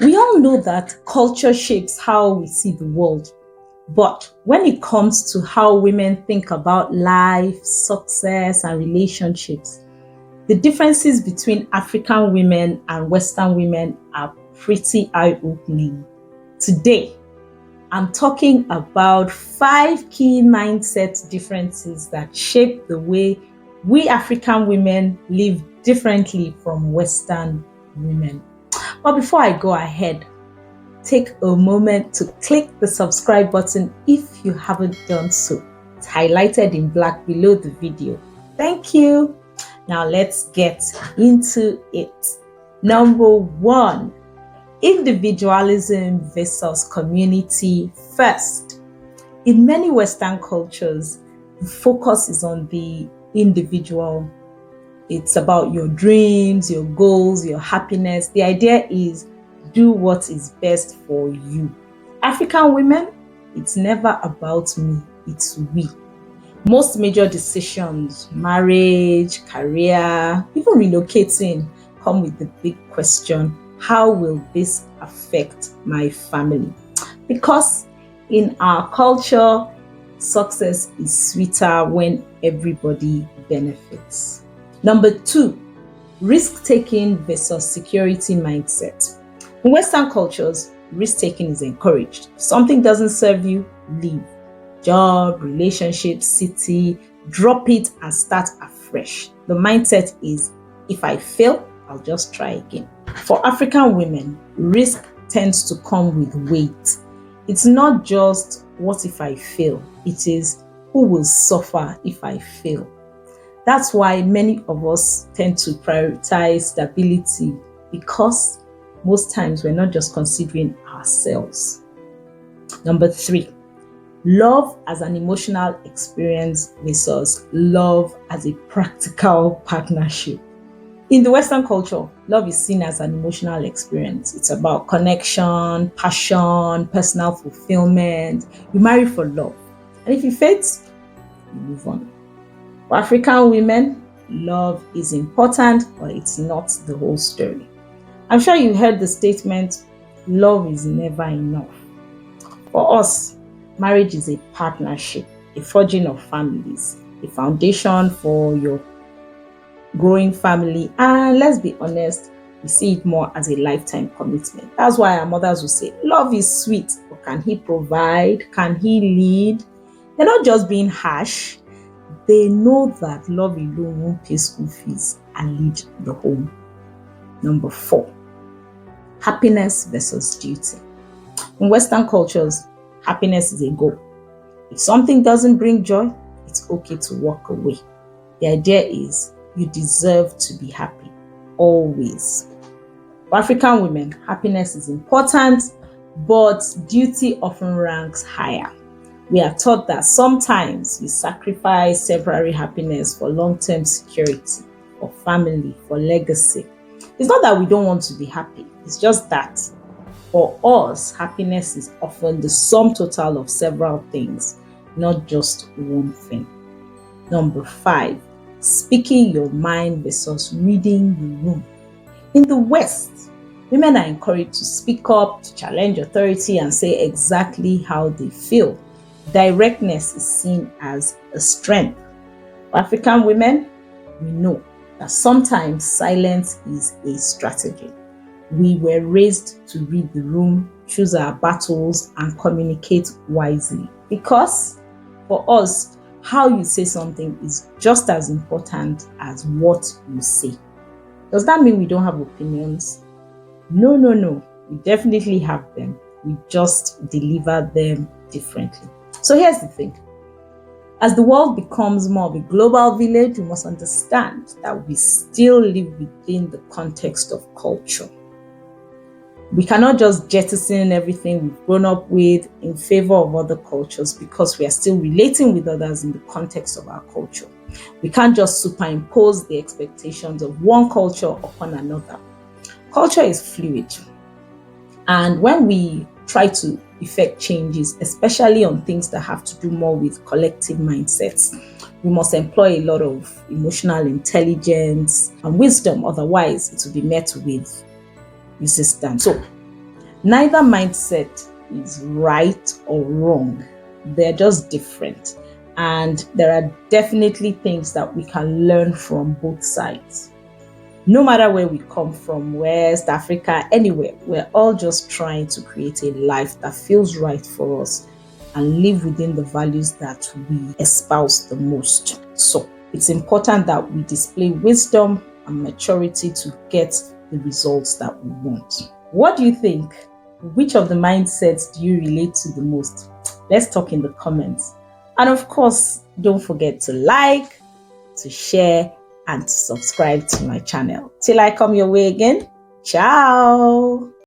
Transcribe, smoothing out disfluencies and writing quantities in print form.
We all know that culture shapes how we see the world. But when it comes to how women think about life, success, and relationships, the differences between African women and Western women are pretty eye-opening. Today, I'm talking about 5 key mindset differences that shape the way we African women live differently from Western women. But before I go ahead, take a moment to click the subscribe button if you haven't done so. It's highlighted in black below the video. Thank you. Now let's get into it. Number 1, individualism versus community first. In many Western cultures, the focus is on the individual. It's about your dreams, your goals, your happiness. The idea is do what is best for you. African women, it's never about me, it's we. Most major decisions, marriage, career, even relocating, come with the big question, how will this affect my family? Because in our culture, success is sweeter when everybody benefits. Number 2, risk-taking versus security mindset. In Western cultures, risk-taking is encouraged. If something doesn't serve you, leave. Job, relationship, city, drop it and start afresh. The mindset is, if I fail, I'll just try again. For African women, risk tends to come with weight. It's not just what if I fail, it is who will suffer if I fail. That's why many of us tend to prioritize stability, because most times we're not just considering ourselves. Number 3, love as an emotional experience versus love as a practical partnership. In the Western culture, love is seen as an emotional experience. It's about connection, passion, personal fulfillment. You marry for love. And if it fades, you move on. For African women, love is important, but it's not the whole story. I'm sure you heard the statement, love is never enough. For us, marriage is a partnership, a forging of families, a foundation for your growing family. And let's be honest, we see it more as a lifetime commitment. That's why our mothers will say, love is sweet, but can he provide? Can he lead? They're not just being harsh. They know that love alone won't pay school fees and lead the home. Number 4, happiness versus duty. In Western cultures, happiness is a goal. If something doesn't bring joy, it's okay to walk away. The idea is you deserve to be happy, always. For African women, happiness is important, but duty often ranks higher. We are taught that sometimes we sacrifice temporary happiness for long-term security, for family, for legacy. It's not that we don't want to be happy, it's just that for us, happiness is often the sum total of several things, not just one thing. Number 5, speaking your mind versus reading the room. In the West, women are encouraged to speak up, to challenge authority, and say exactly how they feel. Directness is seen as a strength. For African women, we know that sometimes silence is a strategy. We were raised to read the room, choose our battles, and communicate wisely. Because for us, how you say something is just as important as what you say. Does that mean we don't have opinions? No. We definitely have them. We just deliver them differently. So here's the thing. As the world becomes more of a global village, we must understand that we still live within the context of culture. We cannot just jettison everything we've grown up with in favor of other cultures, because we are still relating with others in the context of our culture. We can't just superimpose the expectations of one culture upon another. Culture is fluid. And when we try to effect changes, especially on things that have to do more with collective mindsets, we must employ a lot of emotional intelligence and wisdom. Otherwise, it will be met with resistance. So Neither mindset is right or wrong. They're just different. And there are definitely things that we can learn from both sides. No matter where we come from, West Africa, anywhere, we're all just trying to create a life that feels right for us and live within the values that we espouse the most. So it's important that we display wisdom and maturity to get the results that we want. What do you think? Which of the mindsets do you relate to the most? Let's talk in the comments. And of course, don't forget to like, to share, and to subscribe to my channel. Till I come your way again, ciao!